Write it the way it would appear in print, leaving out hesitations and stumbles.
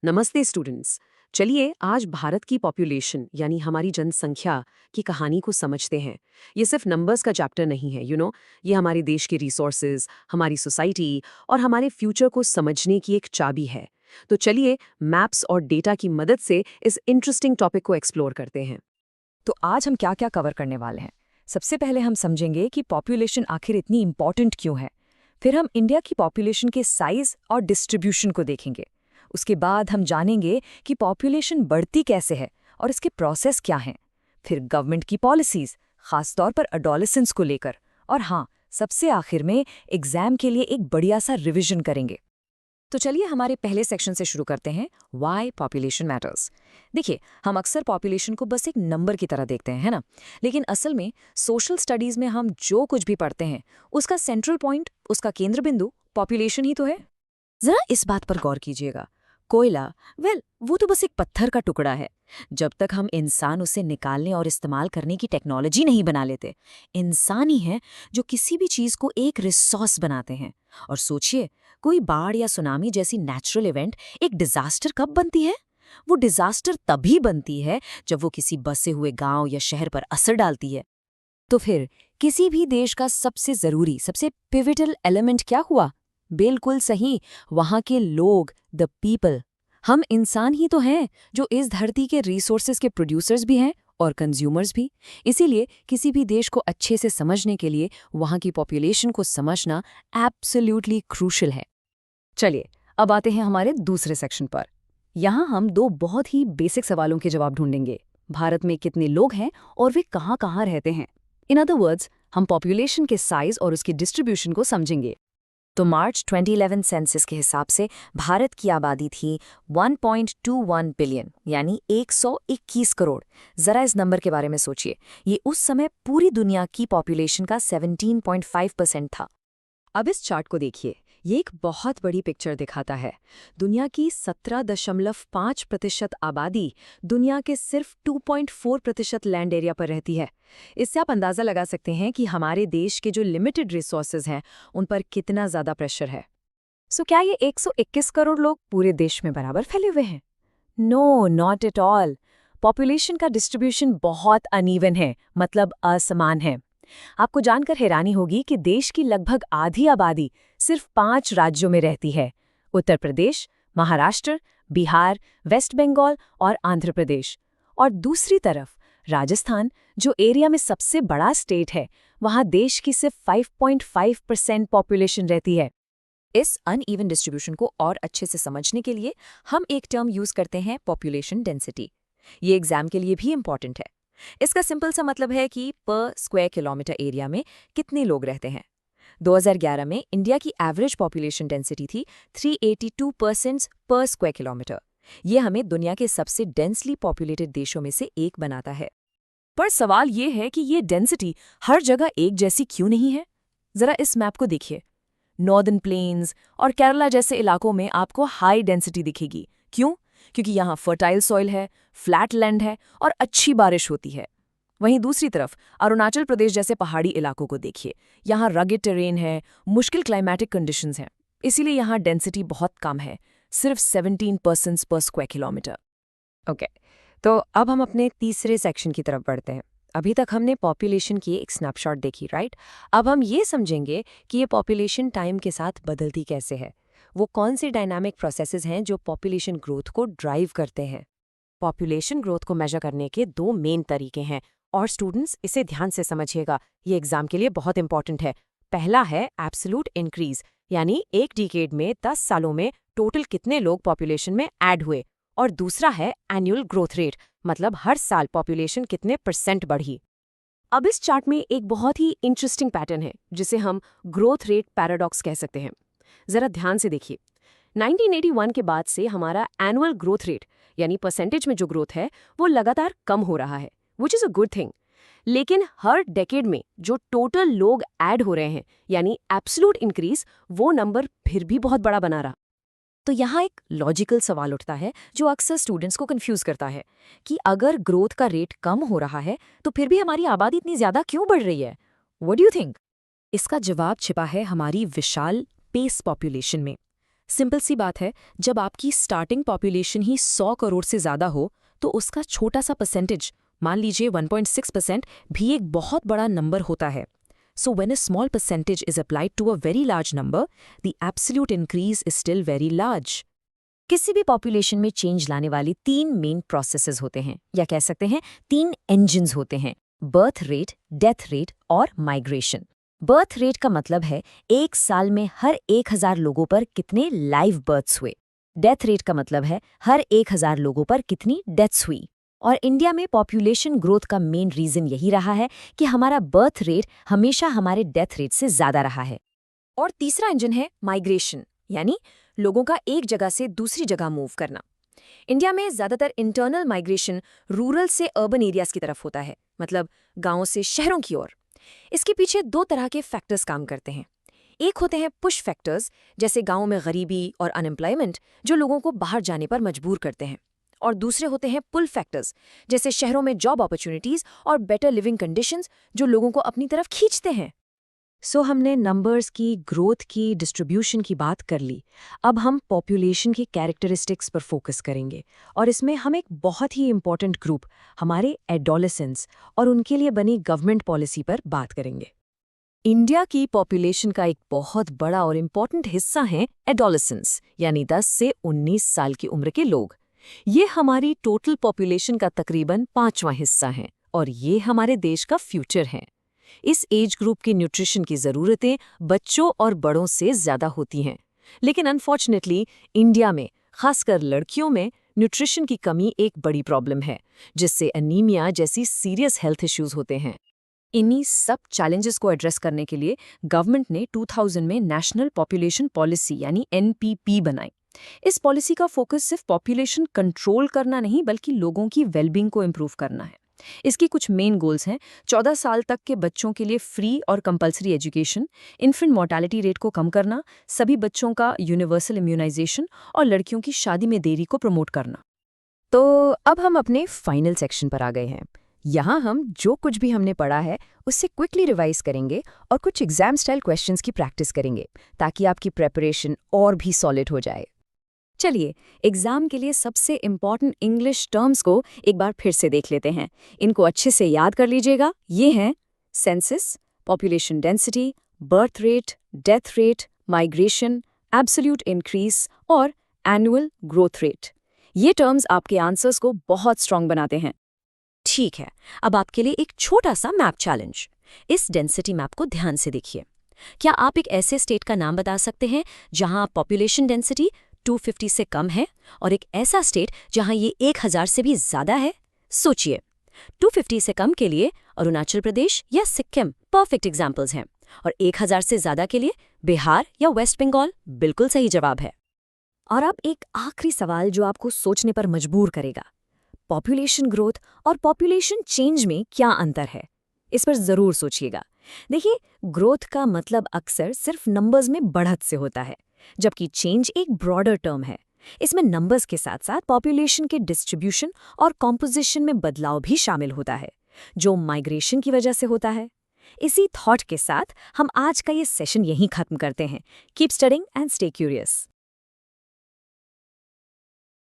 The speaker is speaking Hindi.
नमस्ते स्टूडेंट्स। चलिए आज भारत की पॉपुलेशन यानी हमारी जनसंख्या की कहानी को समझते हैं। ये सिर्फ नंबर्स का चैप्टर नहीं है, ये हमारे देश के रिसोर्सेज, हमारी सोसाइटी और हमारे फ्यूचर को समझने की एक चाबी है। तो चलिए मैप्स और डेटा की मदद से इस इंटरेस्टिंग टॉपिक को एक्सप्लोर करते हैं। तो आज हम क्या क्या कवर करने वाले हैं। सबसे पहले हम समझेंगे कि पॉपुलेशन आखिर इतनी इंपॉर्टेंट क्यों है। फिर हम इंडिया की पॉपुलेशन के साइज और डिस्ट्रीब्यूशन को देखेंगे। उसके बाद हम जानेंगे कि पॉपुलेशन बढ़ती कैसे है और इसके प्रोसेस क्या हैं। फिर गवर्नमेंट की पॉलिसीज, खासतौर पर अडोलेसेंस को लेकर। और हाँ, सबसे आखिर में एग्जाम के लिए एक बढ़िया सा रिवीजन करेंगे। तो चलिए हमारे पहले सेक्शन से शुरू करते हैं, व्हाई पॉपुलेशन मैटर्स। देखिए, हम अक्सर पॉपुलेशन को बस एक नंबर की तरह देखते हैं, है ना? लेकिन असल में सोशल स्टडीज में हम जो कुछ भी पढ़ते हैं उसका सेंट्रल पॉइंट, उसका केंद्र बिंदु पॉपुलेशन ही तो है। जरा इस बात पर गौर कीजिएगा। कोयला, वो तो बस एक पत्थर का टुकड़ा है। जब तक हम इंसान उसे निकालने और इस्तेमाल करने की टेक्नोलॉजी नहीं बना लेते, इंसान ही है जो किसी भी चीज को एक रिसोर्स बनाते हैं। और सोचिए, कोई बाढ़ या सुनामी जैसी नेचुरल इवेंट एक डिजास्टर कब बनती है? वो डिजास्टर तभी बनती है जब वो किसी बसे हुए गांव या शहर पर असर डालती है। तो फिर किसी भी देश का सबसे जरूरी, सबसे पिविटल एलिमेंट क्या हुआ? बिल्कुल सही, वहां के लोग, द पीपल। हम इंसान ही तो हैं जो इस धरती के रिसोर्सेज के प्रोड्यूसर्स भी हैं और कंज्यूमर्स भी। इसीलिए किसी भी देश को अच्छे से समझने के लिए वहां की पॉपुलेशन को समझना एब्सोल्युटली क्रूशियल है। चलिए, अब आते हैं हमारे दूसरे सेक्शन पर। यहाँ हम दो बहुत ही बेसिक सवालों के जवाब ढूंढेंगे। भारत में कितने लोग हैं और वे कहाँ कहाँ रहते हैं? इन अदर वर्ड्स, हम पॉपुलेशन के साइज और उसकी डिस्ट्रीब्यूशन को समझेंगे। तो मार्च 2011 सेंसस के हिसाब से भारत की आबादी थी 1.21 बिलियन, यानी 121 करोड़। जरा इस नंबर के बारे में सोचिए, ये उस समय पूरी दुनिया की पॉपुलेशन का 17.5% था। अब इस चार्ट को देखिए, ये एक बहुत बड़ी पिक्चर दिखाता है। दुनिया की 17.5% आबादी दुनिया के सिर्फ 2.4% लैंड एरिया पर रहती है। इससे आप अंदाज़ा लगा सकते हैं कि हमारे देश के जो लिमिटेड रिसोर्सेज हैं उन पर कितना ज़्यादा प्रेशर है। सो क्या ये 121 करोड़ लोग पूरे देश में बराबर फैले हुए हैं? No, not at all. Population का डिस्ट्रीब्यूशन बहुत अनइवन है, मतलब असमान है। आपको जानकर हैरानी होगी कि देश की लगभग आधी आबादी सिर्फ 5 राज्यों में रहती है: उत्तर प्रदेश, महाराष्ट्र, बिहार, वेस्ट बंगाल और आंध्र प्रदेश। और दूसरी तरफ राजस्थान, जो एरिया में सबसे बड़ा स्टेट है, वहां देश की सिर्फ 5.5% पॉपुलेशन रहती है। इस अनइवन डिस्ट्रीब्यूशन को और अच्छे से समझने के लिए हम एक टर्म यूज करते हैं, पॉपुलेशन डेंसिटी। ये एग्जाम के लिए भी इंपॉर्टेंट है। इसका सिंपल सा मतलब है कि पर स्क्वायर किलोमीटर एरिया में कितने लोग रहते हैं। 2011 में इंडिया की एवरेज पॉपुलेशन डेंसिटी थी 382% पर स्क्वायर किलोमीटर। ये हमें दुनिया के सबसे डेंसली पॉपुलेटेड देशों में से एक बनाता है। पर सवाल ये है कि ये डेंसिटी हर जगह एक जैसी क्यों नहीं है? जरा इस मैप को देखिए। नॉर्दर्न प्लेन्स और केरला जैसे इलाकों में आपको हाई डेंसिटी दिखेगी। क्यों? क्योंकि यहाँ फर्टाइल सॉइल है, फ्लैट लैंड है और अच्छी बारिश होती है। वहीं दूसरी तरफ अरुणाचल प्रदेश जैसे पहाड़ी इलाकों को देखिए। यहाँ रगेड टेरेन है, मुश्किल क्लाइमेटिक कंडीशंस हैं, इसीलिए यहाँ डेंसिटी बहुत कम है, सिर्फ 17% पर स्क्वायर किलोमीटर। ओके, तो अब हम अपने तीसरे सेक्शन की तरफ बढ़ते हैं। अभी तक हमने पॉपुलेशन की एक स्नैपशॉट देखी, राइट? अब हम ये समझेंगे कि ये पॉपुलेशन टाइम के साथ बदलती कैसे है। वो कौन से डायनामिक प्रोसेसेस हैं जो पॉपुलेशन ग्रोथ को ड्राइव करते हैं। पॉपुलेशन ग्रोथ को मेजर करने के दो मेन तरीके हैं, और स्टूडेंट्स इसे ध्यान से समझिएगा, ये एग्जाम के लिए बहुत इंपॉर्टेंट है। पहला है एब्सोल्यूट इंक्रीज, यानी एक डिकेड में 10 सालों में टोटल कितने लोग पॉपुलेशन में ऐड हुए। और दूसरा है एनुअल ग्रोथ रेट, मतलब हर साल पॉपुलेशन कितने % बढ़ी। अब इस चार्ट में एक बहुत ही इंटरेस्टिंग पैटर्न है जिसे हम ग्रोथ रेट पैराडॉक्स कह सकते हैं। जरा ध्यान से देखिए, 1981 के बाद से हमारा एनुअल ग्रोथ रेट यानी परसेंटेज में जो ग्रोथ है वो लगातार कम हो रहा है, which is a good thing. लेकिन हर डेकेड में जो टोटल लोग ऐड हो रहे हैं यानी एब्सोल्यूट इंक्रीज, वो नंबर फिर भी बहुत बड़ा बना रहा। तो यहाँ एक लॉजिकल सवाल उठता है जो अक्सर स्टूडेंट्स को कंफ्यूज करता है कि अगर ग्रोथ का रेट कम हो रहा है तो फिर भी हमारी आबादी इतनी ज़्यादा क्यों बढ़ रही है? What do you think? इसका जवाब छिपा है हमारी विशाल पेस पॉपुलेशन में। सिंपल सी बात है, जब आपकी स्टार्टिंग पॉपुलेशन ही 100 करोड़ से ज़्यादा हो तो उसका छोटा सा परसेंटेज, मान लीजिए 1.6%, भी एक बहुत बड़ा नंबर होता है। So when a small percentage is applied to a very large number, the absolute increase is still very large. किसी भी पॉपुलेशन में चेंज लाने वाली 3 मेन प्रोसेसेस होते हैं, या कह सकते हैं 3 इंजन्स होते हैं: बर्थ रेट, डेथ रेट और माइग्रेशन। बर्थ रेट का मतलब है एक साल में हर 1000 लोगों पर कितने लाइव बर्थ्स हुए। डेथ रेट का मतलब है हर 1000 लोगों पर कितनी डेथ्स हुई। और इंडिया में पॉपुलेशन ग्रोथ का मेन रीजन यही रहा है कि हमारा बर्थ रेट हमेशा हमारे डेथ रेट से ज़्यादा रहा है। और तीसरा इंजन है माइग्रेशन, यानी लोगों का एक जगह से दूसरी जगह मूव करना। इंडिया में ज़्यादातर इंटरनल माइग्रेशन रूरल से अर्बन एरियाज की तरफ होता है, मतलब गांवों से शहरों की ओर। इसके पीछे 2 तरह के फैक्टर्स काम करते हैं। एक होते हैं पुश फैक्टर्स, जैसे गांवों में गरीबी और अनएम्प्लॉयमेंट, जो लोगों को बाहर जाने पर मजबूर करते हैं। और दूसरे होते हैं पुल फैक्टर्स, जैसे शहरों में जॉब अपॉर्चुनिटीज और बेटर लिविंग कंडीशंस, जो लोगों को अपनी तरफ खींचते हैं। सो हमने नंबर्स की, ग्रोथ की, डिस्ट्रीब्यूशन की बात कर ली। अब हम पॉपुलेशन की कैरेक्टरिस्टिक्स पर फोकस करेंगे, और इसमें हम एक बहुत ही इंपॉर्टेंट ग्रुप, हमारे एडोलेसेंट्स, और उनके लिए बनी गवर्नमेंट पॉलिसी पर बात करेंगे। इंडिया की पॉपुलेशन का एक बहुत बड़ा और इम्पॉर्टेंट हिस्सा है एडोलेसेंट्स, यानी 10 से 19 साल की उम्र के लोग। ये हमारी टोटल पॉपुलेशन का तकरीबन 5वां हिस्सा है, और ये हमारे देश का फ्यूचर है। इस एज ग्रुप की न्यूट्रिशन की ज़रूरतें बच्चों और बड़ों से ज़्यादा होती हैं। लेकिन अनफॉर्चुनेटली इंडिया में, खासकर लड़कियों में, न्यूट्रिशन की कमी एक बड़ी प्रॉब्लम है, जिससे एनीमिया जैसी सीरियस हेल्थ इश्यूज होते हैं। इन्हीं सब चैलेंजेस को एड्रेस करने के लिए गवर्नमेंट ने 2000 में नेशनल पॉपुलेशन पॉलिसी यानी NPP बनाई। इस पॉलिसी का फोकस सिर्फ पॉपुलेशन कंट्रोल करना नहीं, बल्कि लोगों की वेलबींग को इम्प्रूव करना है। इसकी कुछ मेन गोल्स हैं: 14 साल तक के बच्चों के लिए फ्री और compulsory education, infant mortality rate को कम करना, सभी बच्चों का यूनिवर्सल इम्यूनाइजेशन, और लड़कियों की शादी में देरी को प्रमोट करना। तो अब हम अपने फाइनल सेक्शन पर आ गए हैं। यहाँ हम जो कुछ भी हमने पढ़ा है उससे क्विकली रिवाइज करेंगे और कुछ एग्जाम स्टाइल क्वेश्चंस की प्रैक्टिस करेंगे, ताकि आपकी प्रेपरेशन और भी सॉलिड हो जाए। चलिए, एग्जाम के लिए सबसे इम्पॉर्टेंट इंग्लिश टर्म्स को एक बार फिर से देख लेते हैं। इनको अच्छे से याद कर लीजिएगा। ये हैं census, population density, birth rate, death rate, migration, absolute increase और एनुअल ग्रोथ रेट। ये टर्म्स आपके आंसर्स को बहुत स्ट्रांग बनाते हैं। ठीक है, अब आपके लिए एक छोटा सा मैप चैलेंज। इस डेंसिटी मैप को ध्यान से देखिए। क्या आप एक ऐसे स्टेट का नाम बता सकते हैं जहां पॉपुलेशन डेंसिटी 250 से कम है, और एक ऐसा स्टेट जहां ये 1000 से भी ज्यादा है? सोचिए। 250 से कम के लिए अरुणाचल प्रदेश या सिक्किम परफेक्ट एग्जाम्पल्स हैं, और 1000 से ज्यादा के लिए बिहार या वेस्ट बंगाल बिल्कुल सही जवाब है। और अब एक आखिरी सवाल जो आपको सोचने पर मजबूर करेगा: पॉपुलेशन ग्रोथ और पॉपुलेशन चेंज में क्या अंतर है? इस पर जरूर सोचिएगा। देखिए, ग्रोथ का मतलब अक्सर सिर्फ नंबर्स में बढ़त से होता है, जबकि चेंज एक ब्रॉडर टर्म है। इसमें नंबर्स के साथ साथ पॉपुलेशन के डिस्ट्रीब्यूशन और कॉम्पोजिशन में बदलाव भी शामिल होता है, जो माइग्रेशन की वजह से होता है। इसी थॉट के साथ हम आज का ये सेशन यहीं खत्म करते हैं। Keep studying and stay curious.